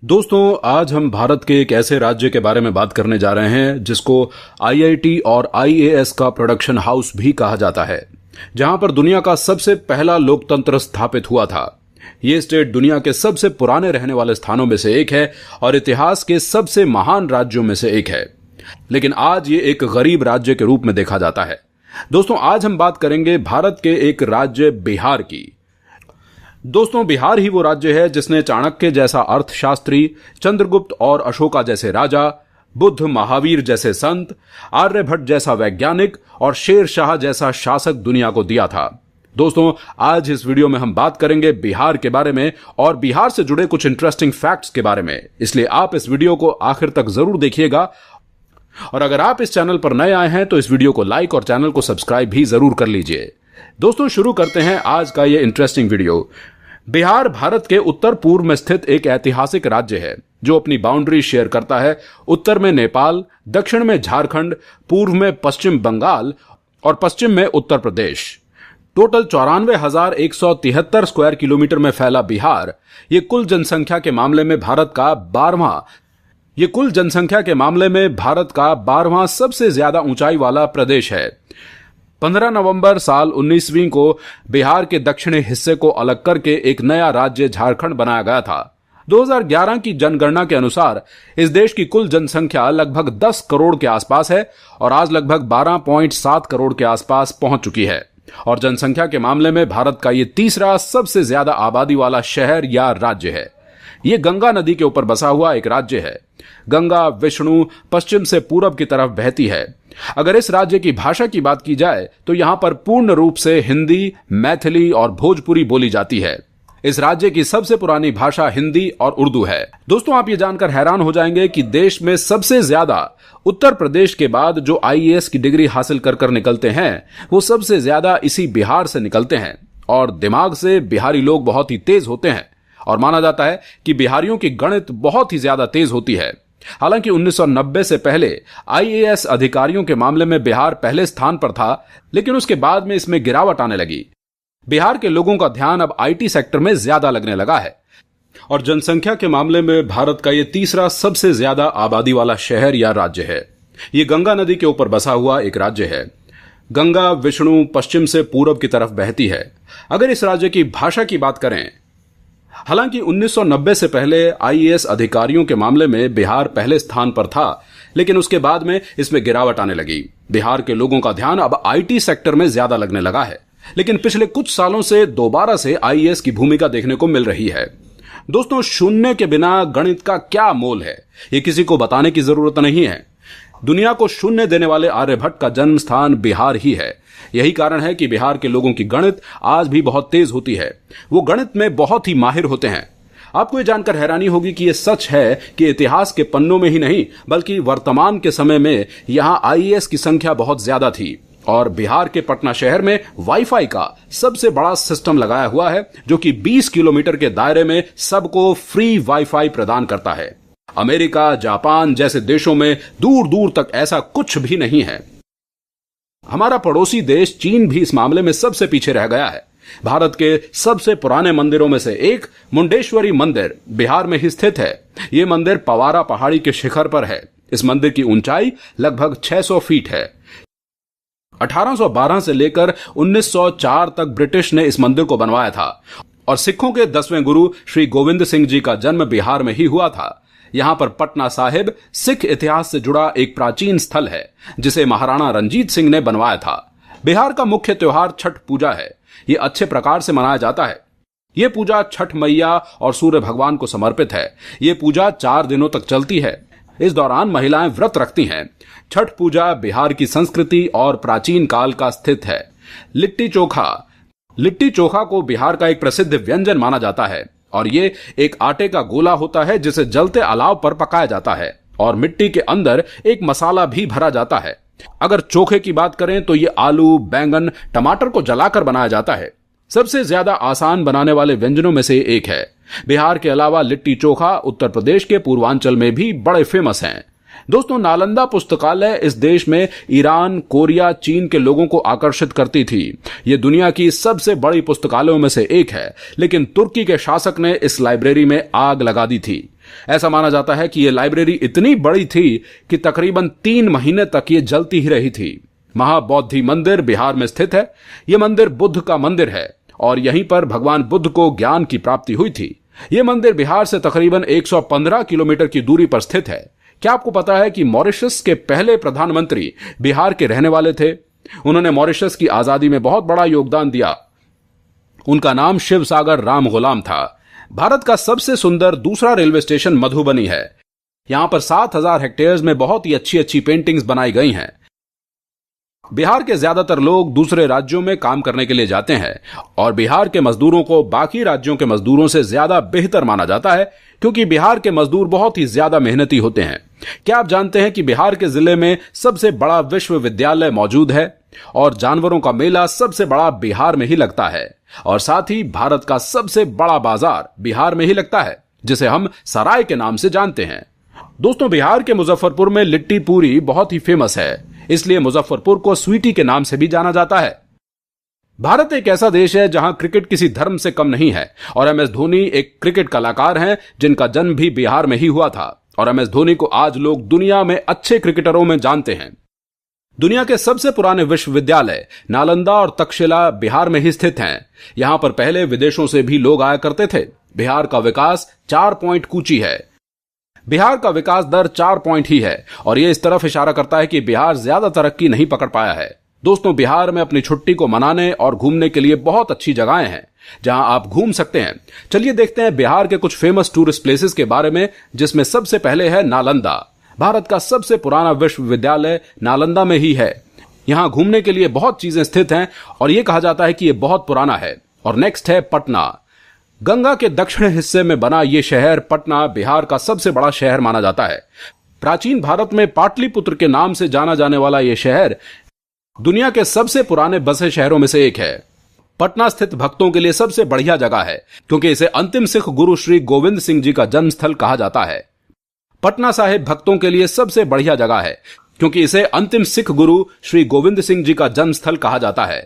दोस्तों, आज हम भारत के एक ऐसे राज्य के बारे में बात करने जा रहे हैं जिसको आईआईटी और आईएएस का प्रोडक्शन हाउस भी कहा जाता है, जहां पर दुनिया का सबसे पहला लोकतंत्र स्थापित हुआ था। ये स्टेट दुनिया के सबसे पुराने रहने वाले स्थानों में से एक है और इतिहास के सबसे महान राज्यों में से एक है, लेकिन आज ये एक गरीब राज्य के रूप में देखा जाता है। दोस्तों, आज हम बात करेंगे भारत के एक राज्य बिहार की। दोस्तों, बिहार ही वो राज्य है जिसने चाणक्य जैसा अर्थशास्त्री, चंद्रगुप्त और अशोका जैसे राजा, बुद्ध महावीर जैसे संत, आर्यभट्ट जैसा वैज्ञानिक और शेर शाह जैसा शासक दुनिया को दिया था। दोस्तों, आज इस वीडियो में हम बात करेंगे बिहार के बारे में और बिहार से जुड़े कुछ इंटरेस्टिंग फैक्ट्स के बारे में, इसलिए आप इस वीडियो को आखिर तक जरूर देखिएगा। और अगर आप इस चैनल पर नए आए हैं तो इस वीडियो को लाइक और चैनल को सब्सक्राइब भी जरूर कर लीजिए। दोस्तों, शुरू करते हैं आज का ये इंटरेस्टिंग वीडियो। बिहार भारत के उत्तर पूर्व में स्थित एक ऐतिहासिक राज्य है जो अपनी बाउंड्री शेयर करता है उत्तर में नेपाल, दक्षिण में झारखंड, पूर्व में पश्चिम बंगाल और पश्चिम में Uttar Pradesh. Total 94,173 square kilometre में फैला बिहार ये कुल जनसंख्या के मामले में भारत का 12वां सबसे ज्यादा ऊंचाई वाला प्रदेश है। 15 नवंबर साल 19वीं को बिहार के दक्षिणी हिस्से को अलग करके एक नया राज्य झारखंड बनाया गया था। 2011 की जनगणना के अनुसार इस देश की कुल जनसंख्या लगभग 10 करोड़ के आसपास है और आज लगभग 12.7 करोड़ के आसपास पहुंच चुकी है और जनसंख्या के मामले में भारत का ये तीसरा सबसे ज्यादा आबादी वाला शहर या राज्य है। ये गंगा नदी के ऊपर बसा हुआ एक राज्य है। गंगा विष्णु पश्चिम से पूरब की तरफ बहती है। अगर इस राज्य की भाषा की बात की जाए तो यहां पर पूर्ण रूप से हिंदी, मैथिली और भोजपुरी बोली जाती है। इस राज्य की सबसे पुरानी भाषा हिंदी और उर्दू है। दोस्तों, आप ये जानकर हैरान हो जाएंगे कि देश में सबसे ज्यादा उत्तर प्रदेश के बाद जो आईएएस की डिग्री हासिल कर निकलते हैं वो सबसे ज्यादा इसी बिहार से निकलते हैं और दिमाग से बिहारी लोग बहुत ही तेज होते हैं और माना जाता है कि बिहारियों की गणित बहुत ही ज्यादा तेज होती है। हालांकि 1990 से पहले आईएएस अधिकारियों के मामले में बिहार पहले स्थान पर था, लेकिन उसके बाद में इसमें गिरावट आने लगी। बिहार के लोगों का ध्यान अब आईटी सेक्टर में ज्यादा लगने लगा है और जनसंख्या के मामले में भारत का यह तीसरा सबसे ज्यादा आबादी वाला शहर या राज्य है। यह गंगा नदी के ऊपर बसा हुआ एक राज्य है। गंगा विष्णु पश्चिम से पूरब की तरफ बहती है। अगर इस राज्य की भाषा की बात करें, हालांकि 1990 से पहले आईएएस अधिकारियों के मामले में बिहार पहले स्थान पर था, लेकिन उसके बाद में इसमें गिरावट आने लगी। बिहार के लोगों का ध्यान अब आईटी सेक्टर में ज्यादा लगने लगा है, लेकिन पिछले कुछ सालों से दोबारा से आईएएस की भूमिका देखने को मिल रही है। दोस्तों, शून्य के बिना गणित का क्या मोल है, ये किसी को बताने की जरूरत नहीं है। दुनिया को शून्य देने वाले आर्यभट्ट का जन्म स्थान बिहार ही है। यही कारण है कि बिहार के लोगों की गणित आज भी बहुत तेज होती है। वो गणित में बहुत ही माहिर होते हैं। आपको ये जानकर हैरानी होगी कि यह सच है कि इतिहास के पन्नों में ही नहीं बल्कि वर्तमान के समय में यहां आईएएस की संख्या बहुत ज्यादा थी और बिहार के पटना शहर में वाईफाई का सबसे बड़ा सिस्टम लगाया हुआ है जो कि 20 किलोमीटर के दायरे में सबको फ्री वाईफाई प्रदान करता है। अमेरिका, जापान जैसे देशों में दूर दूर तक ऐसा कुछ भी नहीं है। हमारा पड़ोसी देश चीन भी इस मामले में सबसे पीछे रह गया है। भारत के सबसे पुराने मंदिरों में से एक मुंडेश्वरी मंदिर बिहार में ही स्थित है। यह मंदिर पवारा पहाड़ी के शिखर पर है। इस मंदिर की ऊंचाई लगभग 600 फीट है। 1812 से लेकर 1904 तक ब्रिटिश ने इस मंदिर को बनवाया था और सिखों के 10वें गुरु श्री गोविंद सिंह जी का जन्म बिहार में ही हुआ था। यहां पर पटना साहिब सिख इतिहास से जुड़ा एक प्राचीन स्थल है जिसे महाराणा रंजीत सिंह ने बनवाया था। बिहार का मुख्य त्योहार छठ पूजा है। यह अच्छे प्रकार से मनाया जाता है। यह पूजा छठ मैया और सूर्य भगवान को समर्पित है। यह पूजा 4 दिनों तक चलती है। इस दौरान महिलाएं व्रत रखती हैं। छठ पूजा बिहार की संस्कृति और प्राचीन काल का स्थित है। लिट्टी चोखा को बिहार का एक प्रसिद्ध व्यंजन माना जाता है और ये एक आटे का गोला होता है जिसे जलते अलाव पर पकाया जाता है और मिट्टी के अंदर एक मसाला भी भरा जाता है। अगर चोखे की बात करें तो ये आलू, बैंगन, टमाटर को जलाकर बनाया जाता है। सबसे ज्यादा आसान बनाने वाले व्यंजनों में से एक है। बिहार के अलावा लिट्टी चोखा उत्तर प्रदेश के पूर्वांचल में भी बड़े फेमस हैं। दोस्तों, नालंदा पुस्तकालय इस देश में ईरान, कोरिया, चीन के लोगों को आकर्षित करती थी। यह दुनिया की सबसे बड़ी पुस्तकालयों में से एक है, लेकिन तुर्की के शासक ने इस लाइब्रेरी में आग लगा दी थी। ऐसा माना जाता है कि यह लाइब्रेरी इतनी बड़ी थी कि तकरीबन 3 महीने तक ये जलती ही रही थी। महाबौद्धि मंदिर बिहार में स्थित है। यह मंदिर बुद्ध का मंदिर है और यहीं पर भगवान बुद्ध को ज्ञान की प्राप्ति हुई थी। यह मंदिर बिहार से तकरीबन 115 किलोमीटर की दूरी पर स्थित है। क्या आपको पता है कि मॉरिशस के पहले प्रधानमंत्री बिहार के रहने वाले थे? उन्होंने मॉरिशस की आजादी में बहुत बड़ा योगदान दिया। उनका नाम शिवसागर राम गुलाम था। भारत का सबसे सुंदर दूसरा रेलवे स्टेशन मधुबनी है। यहां पर 7000 हेक्टेयर्स में बहुत ही अच्छी अच्छी पेंटिंग्स बनाई गई हैं। बिहार के ज्यादातर लोग दूसरे राज्यों में काम करने के लिए जाते हैं और बिहार के मजदूरों को बाकी राज्यों के मजदूरों से ज्यादा बेहतर माना जाता है, क्योंकि बिहार के मजदूर बहुत ही ज्यादा मेहनती होते हैं। क्या आप जानते हैं कि बिहार के जिले में सबसे बड़ा विश्वविद्यालय मौजूद है और जानवरों का मेला सबसे बड़ा बिहार में ही लगता है, और साथ ही भारत का सबसे बड़ा बाजार बिहार में ही लगता है, जिसे हम सराय के नाम से जानते हैं। दोस्तों, बिहार के मुजफ्फरपुर में लिट्टी पूरी बहुत ही फेमस है, इसलिए मुजफ्फरपुर को स्वीटी के नाम से भी जाना जाता है। भारत एक ऐसा देश है जहां क्रिकेट किसी धर्म से कम नहीं है और MS धोनी एक क्रिकेट कलाकार हैं जिनका जन्म भी बिहार में ही हुआ था, और MS धोनी को आज लोग दुनिया में अच्छे क्रिकेटरों में जानते हैं। दुनिया के सबसे पुराने विश्वविद्यालय नालंदा और तक्षशिला बिहार में ही स्थित हैं। यहां पर पहले विदेशों से भी लोग आया करते थे। बिहार का विकास 4 पॉइंट कूची है। बिहार का विकास दर 4 पॉइंट ही है और यह इस तरफ इशारा करता है कि बिहार ज्यादा तरक्की नहीं पकड़ पाया है। दोस्तों, बिहार में अपनी छुट्टी को मनाने और घूमने के लिए बहुत अच्छी जगहें हैं जहां आप घूम सकते हैं। चलिए देखते हैं बिहार के कुछ फेमस टूरिस्ट प्लेसेस के बारे में, जिसमें सबसे पहले है नालंदा। भारत का सबसे पुराना विश्वविद्यालय नालंदा में ही है। यहां घूमने के लिए बहुत चीजें स्थित हैं और यह कहा जाता है कि यह बहुत पुराना है। और नेक्स्ट है पटना। गंगा के दक्षिण हिस्से में बना यह शहर पटना बिहार का सबसे बड़ा शहर माना जाता है। प्राचीन भारत में पाटलिपुत्र के नाम से जाना जाने वाला यह शहर दुनिया के सबसे पुराने बसे शहरों में से एक है। पटना स्थित भक्तों के लिए सबसे बढ़िया जगह है क्योंकि इसे अंतिम सिख गुरु श्री गोविंद सिंह जी का जन्म स्थल कहा जाता है। पटना साहिब भक्तों के लिए सबसे बढ़िया जगह है क्योंकि इसे अंतिम सिख गुरु श्री गोविंद सिंह जी का जन्म स्थल कहा जाता है।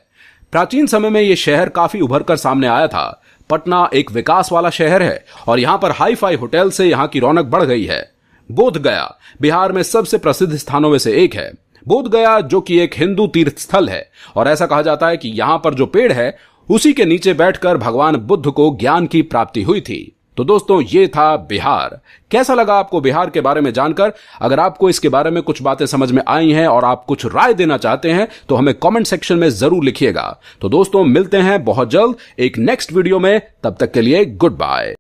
प्राचीन समय में यह शहर काफी उभरकर सामने आया था। पटना एक विकास वाला शहर है और यहां पर हाई फाई होटल से यहां की रौनक बढ़ गई है। बोध गया बिहार में सबसे प्रसिद्ध स्थानों में से एक है। बोध गया जो कि एक हिंदू तीर्थ स्थल है और ऐसा कहा जाता है कि यहां पर जो पेड़ है उसी के नीचे बैठकर भगवान बुद्ध को ज्ञान की प्राप्ति हुई थी। तो दोस्तों, ये था बिहार। कैसा लगा आपको बिहार के बारे में जानकर? अगर आपको इसके बारे में कुछ बातें समझ में आई हैं और आप कुछ राय देना चाहते हैं तो हमें कमेंट सेक्शन में जरूर लिखिएगा। तो दोस्तों, मिलते हैं बहुत जल्द एक नेक्स्ट वीडियो में। तब तक के लिए गुड बाय।